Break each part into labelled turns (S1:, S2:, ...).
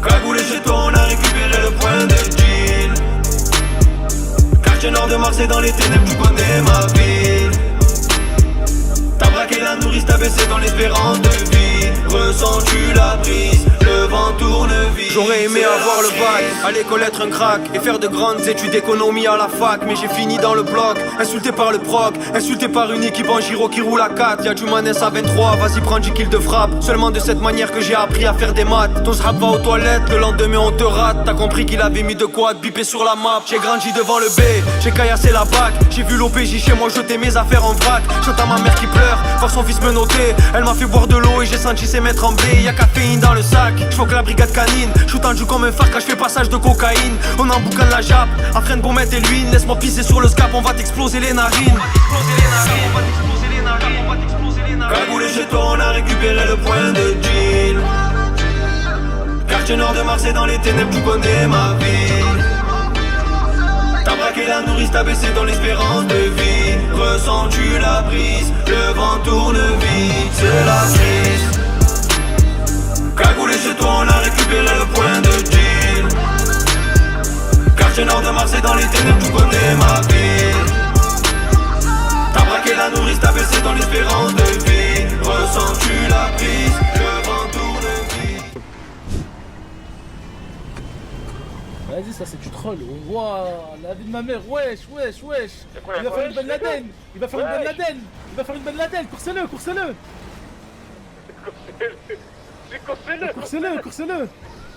S1: Cagoulé chez toi, on a récupéré le point de deal. Quartier nord de Marseille, dans les ténèbres, tu connais ma ville. T'as braqué la nourrice, t'as baissé dans l'espérance de vie. Ressens-tu la brise, le vent tourne vite. J'aurais aimé avoir le bac, à l'école être un crack et faire de grandes études d'économie à la fac. Mais j'ai fini dans le bloc, insulté par le proc, insulté par une équipe en giro qui roule à 4. Y'a du manès à 23, vas-y prends 10 kills de frappe. Seulement de cette manière que j'ai appris à faire des maths. Ton srap va aux toilettes, le lendemain on te rate. T'as compris qu'il avait mis de quoi te biper sur la map. J'ai grandi devant le B, j'ai caillassé la bac. J'ai vu l'OPJ chez moi jeter mes affaires en vrac. J'entends ma mère qui pleure, voir son fils me noter. Elle m'a fait boire de l'eau et j'ai senti ses mains trembler. Y'a caféine dans le sac, j'foque la brigade canine. J'suis tendu comme un phare quand j'fais passage de cocaïne. On emboucane la jappe, afin de gommette et l'huile. Laisse-moi pisser sur le scap, on va t'exploser les narines. Cagoulé chez toi, on a récupéré le point de deal. Quartier nord de Marseille, dans les ténèbres, tu connais ma ville. T'as braqué la nourrice, t'as baissé dans l'espérance de vie. Ressens-tu la brise, le vent tourne vite, c'est la crise. Cagoulé chez toi, on a récupéré le point de deal. Quartier nord de Marseille, dans les ténèbres, tu connais ma ville. T'as braqué la nourrice, t'as baissé dans l'espérance de vie. Ressens-tu la brise, le vent tourne vite.
S2: Vas-y, ça c'est du troll. Ouah, la vie de ma mère, wesh. Il va faire une Ben Laden. Il va faire une Ben Laden. Course-le. Course-le.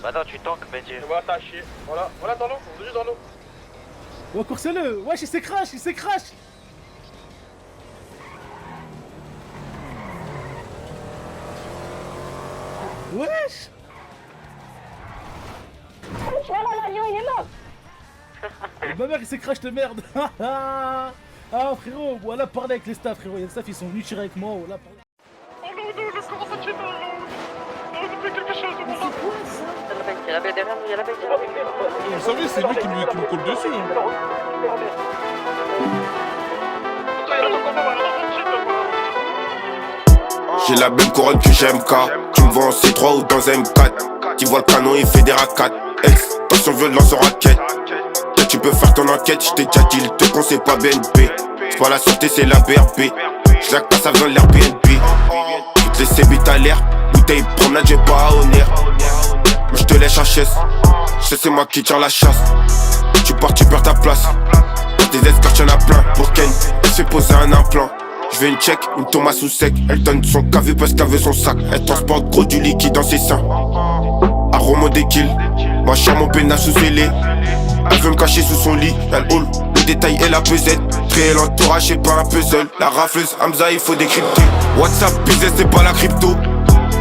S3: Maintenant tu tankes, Benji.
S4: Voilà, t'as chier. Voilà dans l'eau, on est juste dans l'eau.
S2: Ouais, course-le. Wesh, il s'écrache. Wesh.
S5: Voilà, l'agneau, il est mort.
S2: Ma mère, il s'écrache de merde. Ah, frérot, voilà, parler avec les staffs, frérot. Il y a des staffs, ils sont venus tirer avec moi. Voilà, parler.
S4: Oh non, je commence à tirer. On fait quelque chose de bon.
S3: Il y a la bête derrière nous, il y a la bête derrière nous.
S4: Vous savez, c'est lui qui me colle dessus.
S6: J'ai la même couronne que j'aime K. Tu me vois en C3 ou dans M4. Tu vois le canon, il fait des racattes. Ex, passion violence en raquette. Là tu peux faire ton enquête, j't'ai déjà dit, te conseille pas BNP. C'est pas la sûreté, c'est la BRP. J'laque pas, ça vient de l'Airbnb. Toutes les CB à l'air, bouteille promenade, j'ai pas à honneur. Mais j'te lèche HS, c'est moi qui tire la chasse. Tu pars, tu perds ta place. Tes escorts, y'en a plein. Pour Ken, elle se fait poser un implant. J'veux une check, une tomate sous sec. Elle donne son café parce qu'elle veut son sac. Elle transporte gros du liquide dans ses seins. Arôme des kills, moi cher mon pénage sous scellé. Elle veut me cacher sous son lit, elle hall, le détail et la pesette. Créer l'entourage, c'est pas un puzzle. La rafleuse, Hamza, il faut décrypter. WhatsApp, business, c'est pas la crypto.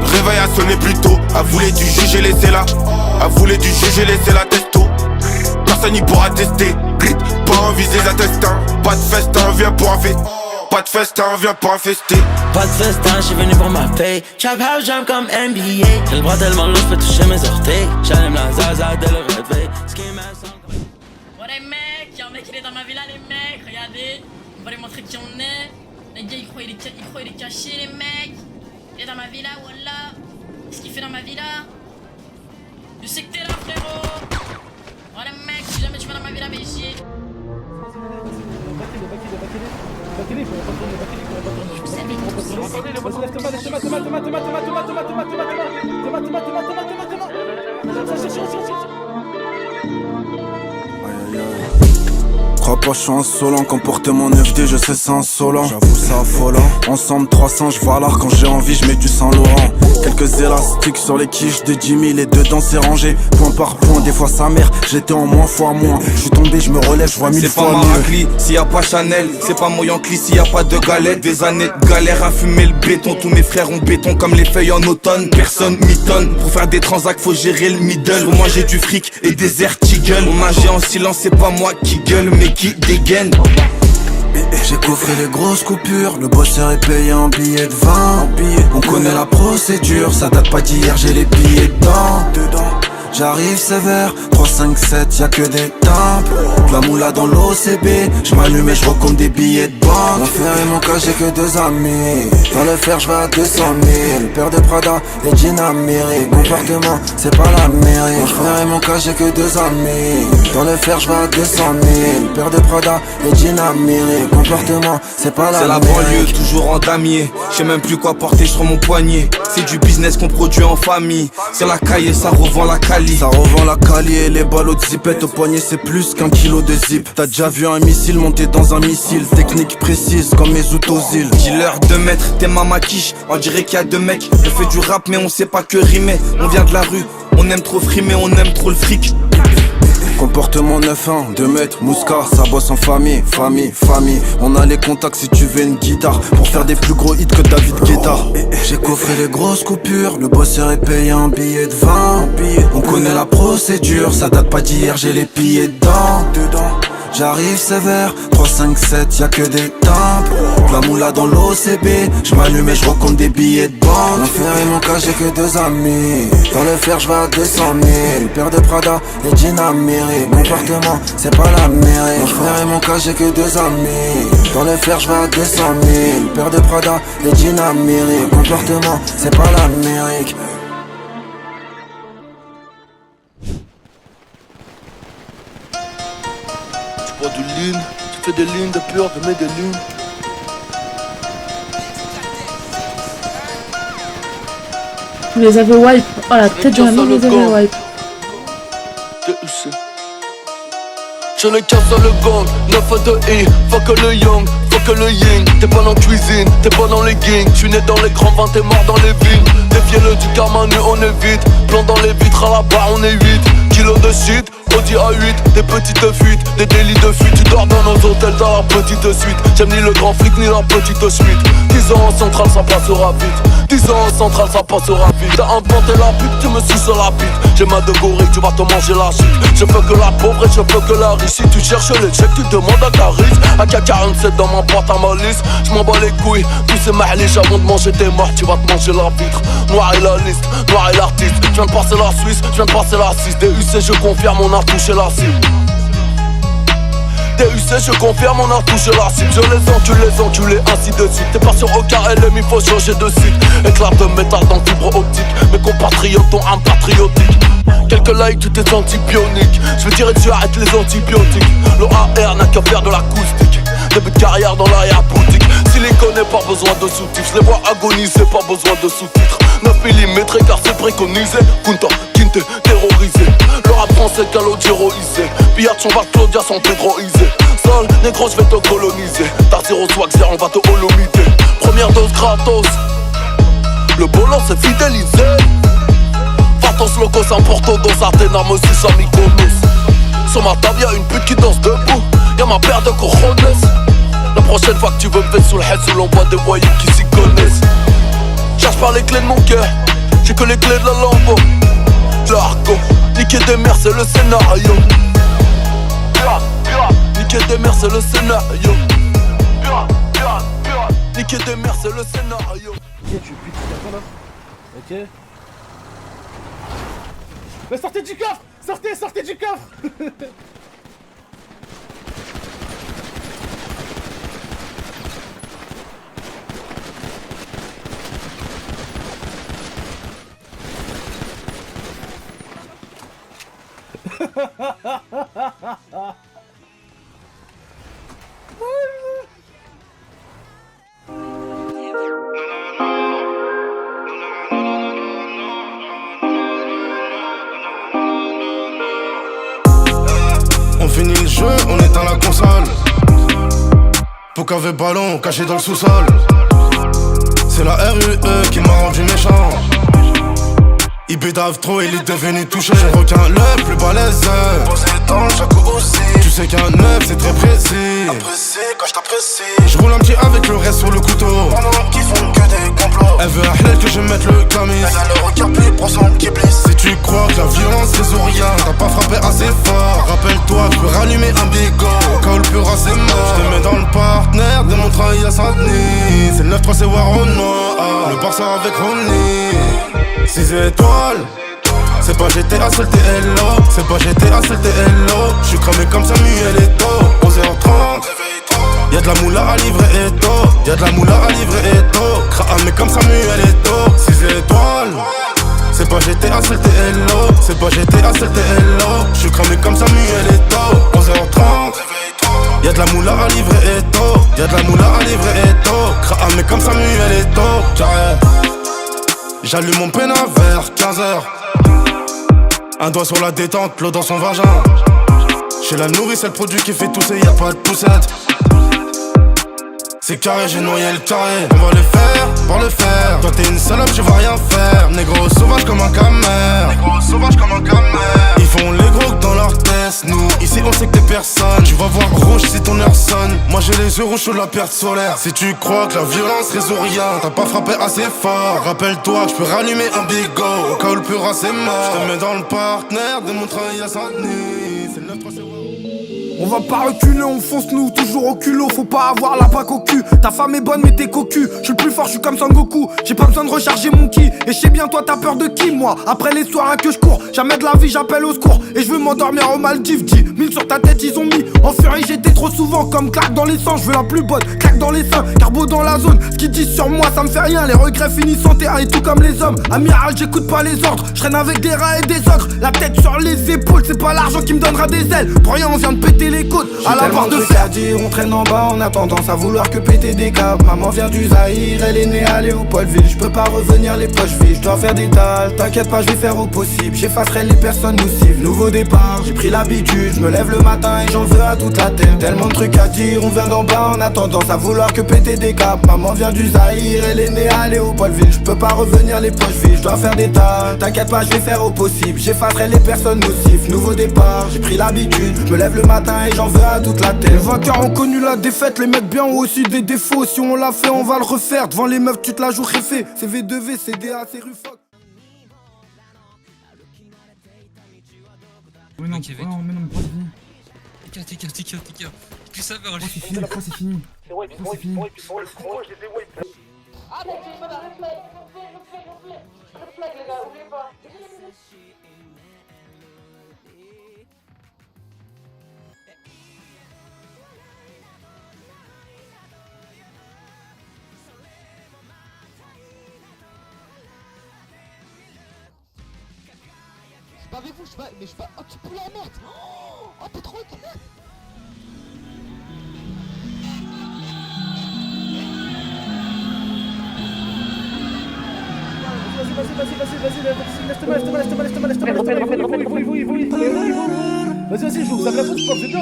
S6: Réveil a sonné plus tôt. Elle voulait du juger, laissez la. Elle voulait du juger, laissez la testo. Personne n'y pourra tester. Pas envie des intestins. Pas de festin, viens pour un fait. Pas de festin, viens pour infester.
S7: Pas de festin, j'suis venu pour ma paye. Trap house, jump comme NBA. J'ai le bras tellement long, j'peux toucher mes orteils. J'allume la zaza dès le réveil.
S5: Bon les mecs, y'a un mec il est dans ma villa les mecs, regardez. On va lui montrer qui on est. Les gars il croit il est caché les mecs. Il est dans ma villa, voilà. Qu'est-ce qu'il fait dans ma villa? Je sais que t'es là frérot. Voilà mec, si jamais tu vas dans ma villa, mais j'y ai.
S8: Crois pas, je suis insolent, comportement 9D, je sais c'est insolent. J'avoue c'est affolant. Ensemble 300, je vois l'art quand j'ai envie, je mets du Saint-Laurent. Quelques élastiques sur les quiches de 10 000 et dedans c'est rangé. Point par point, des fois sa mère, j'étais en moins fois moins. Je suis tombé, je me relève, je vois 1000 fois mieux.
S9: C'est pas Maracli, s'il y a pas Chanel. C'est pas mon Yankee, s'il y a pas de galette. Des années de galère à fumer le béton. Tous mes frères ont béton comme les feuilles en automne. Personne mitonne, pour faire des transacts faut gérer le middle. Pour moi j'ai du fric et des airs qui gueulent. On agit en silence, c'est pas moi qui gueule mais qui dégaine.
S8: J'ai coffré les grosses coupures, le bosseur est payé en billets de 20. On connaît la procédure, ça date pas d'hier, j'ai les billets dedans. J'arrive sévère, 3, 5, 7, y'a que des temples. La moula dans l'OCB, je m'allume et je recompte des billets de banque. Mon frère et mon cas, j'ai que 2 amis. Dans le fer, je vais à 200 000. Père de Prada et jean Amérique. Comportement, c'est pas la mairie. Mon frère et mon cas, j'ai que 2 amis. Dans le fer, je vais à 200 000. Père de Prada et jean Amérique. Comportement, c'est pas la mairie.
S9: C'est la banlieue, toujours en damier. Je sais même plus quoi porter sur mon poignet. C'est du business qu'on produit en famille. C'est la caille, ça revend la cali.
S8: Ça revend la cali et les ballots de zipette. Au poignet, c'est plus qu'un kilo de zip. T'as déjà vu un missile monter dans un missile. Technique précise comme mes outosiles.
S9: Dealer de maître, t'es ma maquiche. On dirait qu'il y a 2 mecs. On fait du rap mais on sait pas que rimer. On vient de la rue, on aime trop frimer, on aime trop le fric.
S8: Comportement 9-1, 2 mètres, Mouska, ça bosse en famille, famille, famille. On a les contacts si tu veux une guitare pour faire des plus gros hits que David Guetta. J'ai coffré les grosses coupures, le bosseur est payé un billet de 20. On connaît la procédure, ça date pas d'hier, j'ai les pillés dedans. J'arrive sévère, 3, 5, 7, y'a que des timbres. La moula dans l'OCB, je m'allume et je recompte des billets de banque. Mon frère et mon cas, j'ai que 2 amis. Dans le fer, je vais à 200 000. Père de Prada et jean Amérique. Comportement, c'est pas la mairie. Mon frère et mon cas, j'ai que 2 amis. Dans le fer, je vais à 200 000. Père de Prada et jean Amérique. Comportement, c'est pas l'Amérique.
S10: Tu bois du lean, tu fais des lignes de pure, je mets des lignes.
S11: Vous les avez wipe. Oh la tête de la main, vous les avez wipe.
S10: Je les casse dans le gang, 9 à 2 I, fuck le young, fuck le ying. T'es pas dans la cuisine, t'es pas dans les gangs. J'suis né dans les grands vins, t'es mort dans les vignes. Défiez-le du karma, nous on est vite. Plan dans les vitres, à la barre on est 8. Kilos de shit, Audi A8, des petites fuites, des délits de fuite. Tu dors dans nos hôtels, dans la petite suite. J'aime ni le grand flic, ni la petite suite. 10 ans en centrale, ça passera vite. 10 ans en centrale, ça passera vite. T'as inventé la pute, tu me suis sur la bite. J'ai ma de gorille, tu vas te manger la shit. Je veux que la pauvre et je veux que la riche. Si tu cherches les chèques, tu demandes à Caris. AK-47 dans ma boîte à malice. J'm'en bats les couilles, tous ces mahliches. Avant de manger tes morts, tu vas te manger la vitre. Noir et la liste, noir et l'artiste. J'viens de passer la Suisse, j'viens de passer la 6. DUC, je confirme, on a touché la cible. DUC, je confirme, on a touché la cible. Je les encule, ainsi de suite. T'es pas sur aucun LM, il faut changer de site. Éclat de métal dans fibre optique. Mes compatriotes ont un patriotique. Quelques likes, tu t'es senti bionique. Je veux dire, tu arrêtes les antibiotiques. L'OAR n'a qu'à faire de l'acoustique. Début de carrière dans l'arrière-boutique. Silicone, pas besoin de sous-titres. Je les vois agoniser, pas besoin de sous-titres. 9 mm, car c'est préconisé. Kunta, Kinte, terrorisé. Le rap français, calogéroisé. Pillard, on va Claudia sans pédroiser. Sol, négro, je vais te coloniser. T'as 0 swag, on va te holomider. Première dose gratos. Le boulot, c'est fidélisé. Vatos locos, un porto dans Artena, me suis à Mykonos. Sur ma table, y'a une pute qui danse debout. Y'a ma paire de cojones. La prochaine fois que tu veux me faire sous le head, sous l'envoi des voyous qui s'y connaissent. Cherche pas les clés de mon cœur, j'ai que les clés de la lambeau. L'argot, niquer des mères c'est le scénario. Niquer des mères c'est le scénario. Niquer des mères c'est le scénario.
S2: Ok, tu putes là. Ok. Mais sortez du coffre! Sortez du coffre!
S12: On finit le jeu, on éteint la console. Poucave ballon caché dans le sous-sol. C'est la RUE qui m'a rendu méchant. Il bédave trop, il est devenu touché. Je requin le plus balèze. Posé dans le jacuzzi aussi. Tu sais qu'un neuf c'est très précis. Apprécie quand je t'apprécie. Je roule un petit avec le reste sur le couteau. Pendant qu'ils font que des complots. Elle veut un que je mette le camis. Elle a le regard plus profond qui blesse. Si tu crois que la violence résout rien, t'as pas frappé assez fort. Rappelle-toi, je peux rallumer un bigot. Quand le plus ras c'est mort. Je te mets dans le partenaire de mon travail à Saint-Denis. C'est le 9-3 c'est Warona. Le Barça avec Ronnie. 6 étoiles, c'est pas GTA, seul TLO. C'est pas GTA, seul TLO. J'suis cramé comme Samuel c'est que t'es hello. J'suis cramé comme Samuel Eto'o. 11h30, y'a de la moula à livrer et tôt. Y'a de la moula à livrer et tôt. Cramé comme Samuel Eto'o. J'allume mon peine vers 15h. Un doigt sur la détente, l'eau dans son vagin. Chez la nourrice, c'est le produit qui fait tousser, y'a pas de poussette. C'est carré, j'ai noyé le carré. On va le faire, pour le faire. Toi t'es une salope, tu vas rien faire. Négro sauvage comme un camère. Négro sauvage comme un camère. Ils font les gros que dans leur test. Nous, ici on sait que t'es personne. Tu vas voir rouge si ton heure sonne. Moi j'ai les yeux rouges sur la perte solaire. Si tu crois que la violence résout rien, t'as pas frappé assez fort. Rappelle-toi que je peux rallumer un bigot au cas où le pur c'est mort. Je te mets dans le partenaire de mon travail à Saint-Denis. C'est le 9-3, c'est
S13: on va pas reculer, on fonce nous, toujours au culot. Faut pas avoir la pack au cul. Ta femme est bonne mais t'es cocu. Je suis le plus fort, je suis comme Son Goku. J'ai pas besoin de recharger mon ki. Et je sais bien toi t'as peur de qui moi. Après les soirs que je cours, jamais de la vie j'appelle au secours. Et je veux m'endormir aux Maldives. 10 000 sur ta tête ils ont mis. En furie j'étais trop souvent comme claque dans les sangs. Je veux la plus bonne, claque dans les seins. Carbo dans la zone, ce qu'ils disent sur moi ça me fait rien. Les regrets finissent en terrain et tout comme les hommes. Amiral j'écoute pas les ordres. Je traîne avec des rats et des ogres. La tête sur les épaules, c'est pas l'argent qui me donnera des ailes. Pour rien on vient de péter les côtes. À la barre de fer dire, on traîne en bas, on a tendance à vouloir que péter des câbles. Maman vient du Zaïre, elle est née à Léopoldville. Je peux pas revenir les poches vides, je dois faire des tâches. T'inquiète pas, je vais faire au possible. J'effacerai les personnes nocives. Nouveau départ, j'ai pris l'habitude. Je me lève le matin et j'en veux à toute la terre. Tellement de trucs à dire, on vient d'en bas, on a tendance à vouloir que péter des câbles. Maman vient du Zaïre, elle est née à Léopoldville. Je peux pas revenir les poches vides, je dois faire des tâches. T'inquiète pas, je vais faire au possible. J'effacerai les personnes nocives. Nouveau départ, j'ai pris l'habitude. Je me lève le matin et j'en veux à toute la terre. Les vainqueurs ont connu la défaite, les mecs bien ont aussi des défauts. Si on l'a fait, on va le refaire. Devant les meufs, tu te la joues réfé. C'est V2V, c'est DA, c'est Rufoc.
S2: Oui, non, mais non, pas fini.
S14: Tika. Tu savais,
S2: c'est fini, après c'est fini. C'est fini.
S3: Ah, mais c'est pas la réflexe, les gars, oubliez pas.
S15: Je suis pas avec vous, mais je suis pas. Oh, tu peux la mettre. Oh, t'es trop con.
S2: Vas-y, je vous avez la faute, je bien.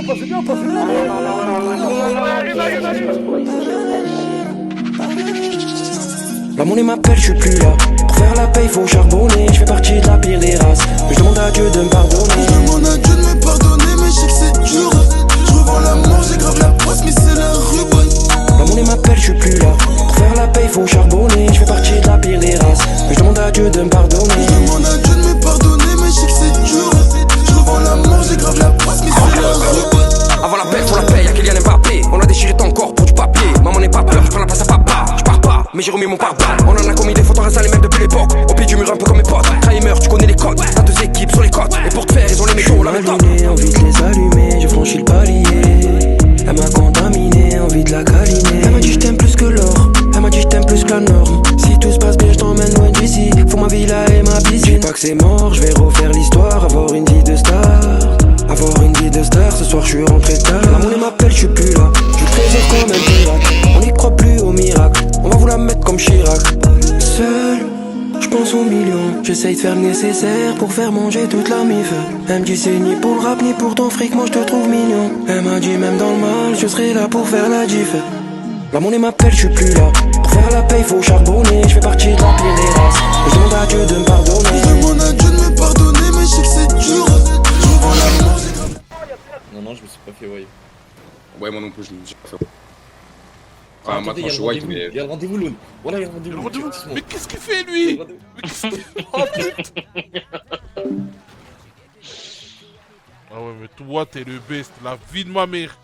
S7: La monnaie m'appelle, je suis plus là. Pour faire la paye, faut charbonner. Je fais partie de la pire des races. Mais je demande à Dieu de me pardonner.
S16: Je demande à Dieu de me pardonner, mais je sais que c'est dur. Je revends la mort, j'ai grave la poisse, mais c'est la rue.
S7: La monnaie m'appelle, je suis plus là. Pour faire la paye, faut charbonner. Je fais partie de la pire des races. Mais je demande à Dieu de me pardonner.
S16: Je demande à Dieu de me pardonner, mais je sais que c'est dur. Je revends la mort, j'ai grave la poisse, mais c'est la rue.
S17: Avant la paix, faut la paix, y'a Kylian Mbappé. On a déchiré ton corps pour du papier. Maman n'est pas peur, je prends la place à papa. Je pars pas, mais j'ai remis mon pare-balles. On en a commis des fautes, on reste à les mêmes depuis l'époque. Au pied du mur, un peu comme mes potes. Kramer, tu connais les codes. T'as deux équipes sur les côtes. Et pour te faire, ils ont les métaux, la méthode.
S7: Envie de les allumer, j'ai franchi le palier. Elle m'a contaminé, envie de la câliner. Elle m'a dit je t'aime plus que l'or. Elle m'a dit je t'aime plus que la norme. Si tout se passe bien, je t'emmène loin d'ici. Faut ma villa et ma piscine. Je dis pas que c'est mort, je vais refaire l'histoire. Avoir une vie de star. Avoir une vie de star, ce soir je suis rentré tard. La monnaie m'appelle, je suis plus là. Je trésor comme un pirate. On n'y croit plus au miracle. On va vous la mettre comme Chirac. Seul, je pense aux millions. J'essaye de faire le nécessaire pour faire manger toute la mif. Elle me dit c'est ni pour le rap ni pour ton fric, moi je te trouve mignon. Elle m'a dit même dans le mal, je serai là pour faire la diff. La monnaie m'appelle, je suis plus là. Pour faire la paye, faut charbonner. Je fais partie de la pire des races. Je demande à Dieu de me pardonner.
S16: Je demande à Dieu de me pardonner, mais je sais que c'est dur. Je revends la mort, j'ai grave.
S18: Non, je me suis pas fait ouais.
S19: Ouais, moi non plus, je me suis pas fait. Enfin, maintenant je suis white, mais.
S18: Il y a le rendez-vous, Lune. Voilà, il y a le rendez-vous.
S4: Mais qu'est-ce qu'il fait lui? Oh putain. Ah ouais, mais toi t'es le best, la vie de ma mère.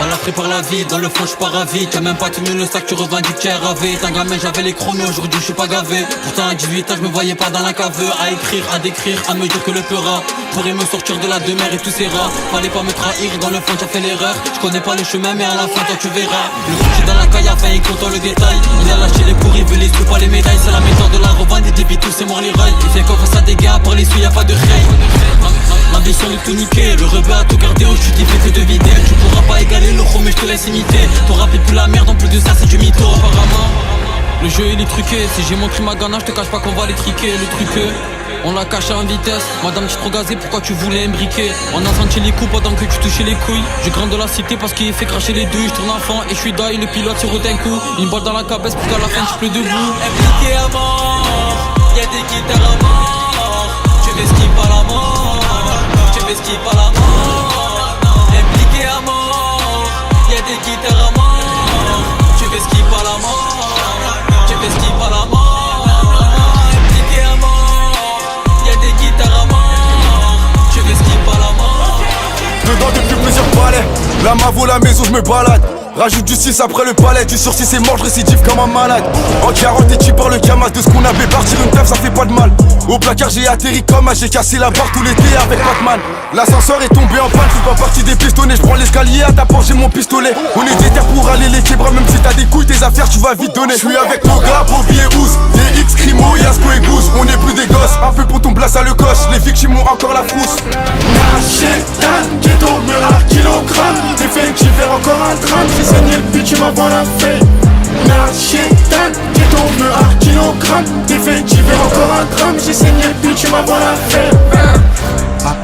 S2: Vas-y,
S20: frustré par la vie, dans le fond j'suis pas ravi. T'as même pas tenu le sac, tu revendiques, t'es ravé. T'es un gamin, j'avais les chronos, aujourd'hui j'suis pas gavé. Pourtant à 18 ans, j'me voyais pas dans la cave. À écrire, à décrire, à me dire que le peura pourrait me sortir de la demeure et tous ces rats. Fallait pas me trahir, dans le fond t'as fait l'erreur. J'connais pas le chemin, mais à la fin toi tu verras. Le fou qui est dans la caille, enfin il compte dans le détail. Il a lâché les cours, il veut les sous, pas les médailles. C'est la méthode de la revente, des débits, tous c'est mort les rails. Il fait confiance à des gars, par les sous y'a pas de rail. L'ambition de tout niquer, le rebeu a tout gardé, au chute il fait que de vider. Tu pourras pas égaler le mais je te laisse imiter. T'auras plus la merde, en plus de ça c'est du mytho apparemment. Le jeu il est truqué, si j'ai montré ma ganache, je te cache pas qu'on va les triquer. Le truc on l'a caché en vitesse. Madame tu trop gazée, pourquoi tu voulais imbriquer? On a senti les coups pendant que tu touchais les couilles. Je grimpe de la cité parce qu'il fait cracher les douilles. Je tourne enfant et je suis die, le pilote sur un coup. Une balle dans la cabesse pour qu'à la fin tu pleures debout. Impliqué à mort, y'a des guitares à mort. Tu fais ce qui pas la mort, tu fais ce qui pas la mort. Impliqué à mort, y'a des guitares à mort. Tu fais ce qui pas la mort, tu fais ce qui pas la mort.
S10: Dedans depuis plusieurs palais, la mavo la maison je me balade. Rajoute du 6 après le palais, du sursis c'est mort, je récidive comme un malade. En 40 et tu par le camas de ce qu'on avait parti une teuf ça fait pas de mal. Au placard j'ai atterri comme j'ai cassé la barre tout l'été avec Batman. L'ascenseur est tombé en panne, fais pas partie des pistonnets. Je prends l'escalier à ta porte j'ai mon pistolet. On est déter pour aller les québras, même si t'as des couilles tes affaires tu vas vite donner. Je suis avec mon gars, Bobby et Ouz, des X, Crimo, Yasko et Goose. On est plus des gosses, un peu pour ton place à le coche. Les victimes ont encore la frousse.
S16: Nachétan, ghetto, murard, kilogramme. Définitivement encore un drame. J'ai saigné le but, tu m'as voilà fait. Nachétan, ghetto, murard, kilogramme. Définitivement encore un drame. J'ai saigné le but, tu m'as voilà fait.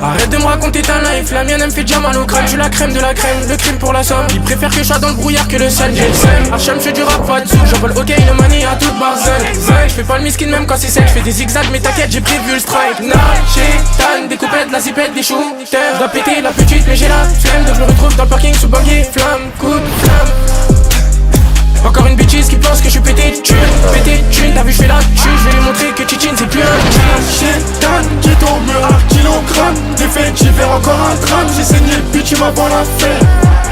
S16: Arrête de me raconter ta life, la mienne elle me fait déjà mal au crâne. Je suis la crème de la crème, le crime pour la somme. Il préfère que je sois dans le brouillard que le sel. J'ai le seum, Archam je fais du rap pas dessous. J'envole ok une manie à toute barzel. Je fais pas le miskin même quand c'est sec. Je fais des zigzags mais t'inquiète j'ai prévu le strike. Nachétan, des coupettes, la zipette, des shooters. Je dois péter la petite mais j'ai la flemme. Donc je me retrouve dans le parking sous buggy. Flamme, coup de flamme. Encore une bitches qui pense que je suis pété de thune. T'as vu je fais la chute. Je vais lui montrer que Chichin c'est plus un Nachétan, ghetto, murard, kilogramme. Définitivement encore un drame. J'ai saigné le but, tu m'as voilà fait.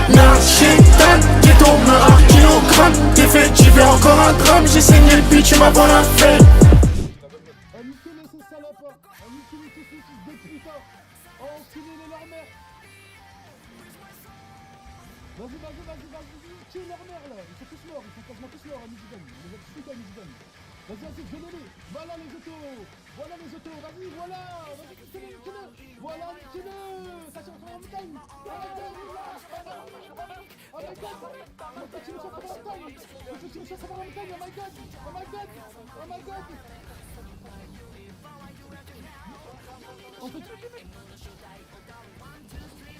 S16: Nachétan, ghetto, murard, kilogramme. Définitivement encore un drame. J'ai saigné le but, tu m'as voilà fait.
S2: Tue leur mère là, ils sont tous morts, ils sont quasiment tous morts à Michigan. Vous êtes tous à Michigan. Vas-y, venez-les. Voilà les autos, vas-y, voilà. Vas-y, tue-le. Voilà, tue-le. Ça tire sur la montagne. Oh my god. Tu me sors sur la montagne. Tu me sors sur la montagne, oh my god. On peut tuer, mec.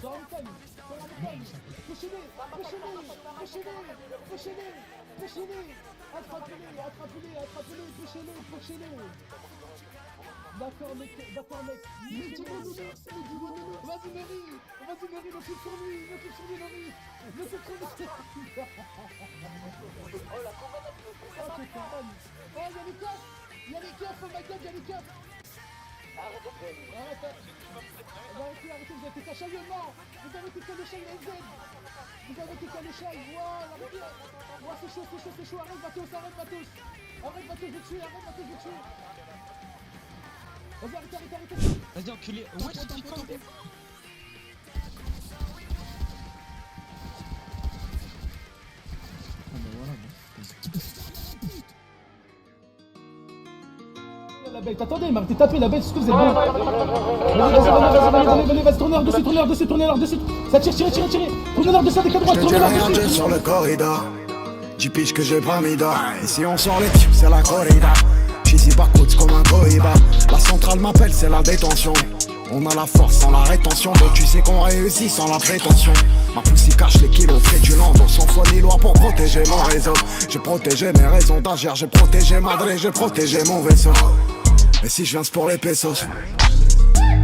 S2: Sur la montagne. Poussez-les. Attrapez-les, poussez-les. D'accord mec. Vas-y Mary, le clip sur lui, Mary. Oh la combat. Oh y'a les keufs, oh my god, y'a les keufs. Arrête, vous avez été caché non. Vous avez été caché LZ. Voilà, c'est chaud, arrête Matos. Arrête, je vais tuer. Vas-y, arrête.
S14: Vas-y, enculé. Ouais, c'est qui quand même.
S2: La bête, attendez, mais arrêtez de taper la bête, est-ce que vous êtes bon? Vas-y, tournez leur dessus. Ça tire. Tournez leur dessus avec la droite, tournez leur dessus.
S12: Sur le corridor, 10 piges que j'ai pas mis d'or. Et si on sort les types, c'est la corrida. J'suis par côte comme un cohiba. La centrale m'appelle, c'est la détention. On a la force sans la rétention, donc tu sais qu'on réussit sans la prétention. Ma poussée cache les kilos fédulents, donc sans foi ni loi pour protéger mon réseau. J'ai protégé mes raisons d'agir, j'ai protégé Madrid, j'ai protégé mon vaisseau. Et si je viens c'est pour les pesos.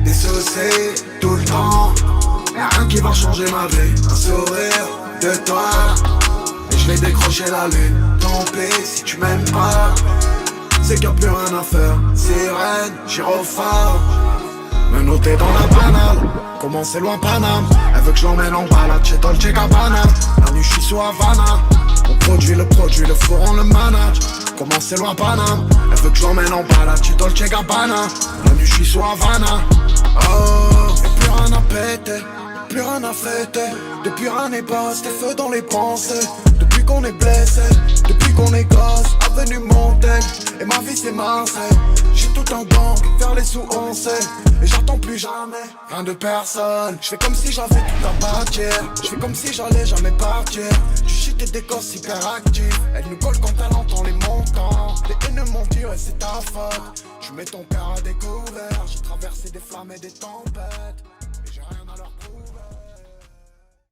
S12: Dissocié tout le temps, y'a rien qui va changer ma vie. Un sourire de toi, et je vais décrocher la lune. Tant pis si tu m'aimes pas, c'est qu'il n'y a plus rien à faire. Sirène, gyrophare, me noter dans la banale. Comment c'est loin Paname, elle veut que je l'emmène en balade chez Dolce Gabbana. La nuit je suis sous Havana, on produit le four on le manage. Comment c'est loin Paname, elle veut que je l'emmène en balade chez Dolce Gabbana. La nuit je suis sous Havana. Oh, y'a plus rien à péter, plus rien à fêter. Depuis rien n'est pas, c'était feu dans les pensées. Depuis qu'on est blessé, depuis qu'on est gosse, avenue Montaigne, et ma vie c'est Marseille. J'ai tout un gang, faire les sous on sait. Et j'attends plus jamais, rien de personne. J'fais comme si j'avais tout à bâtir, j'fais comme si j'allais jamais partir. Du shit et des gosses hyperactifs, elle nous colle quand elle entend les montants. Les haineux m'ont dit ouais c'est ta faute, tu mets ton cœur à découvert. J'ai traversé des flammes et des tempêtes.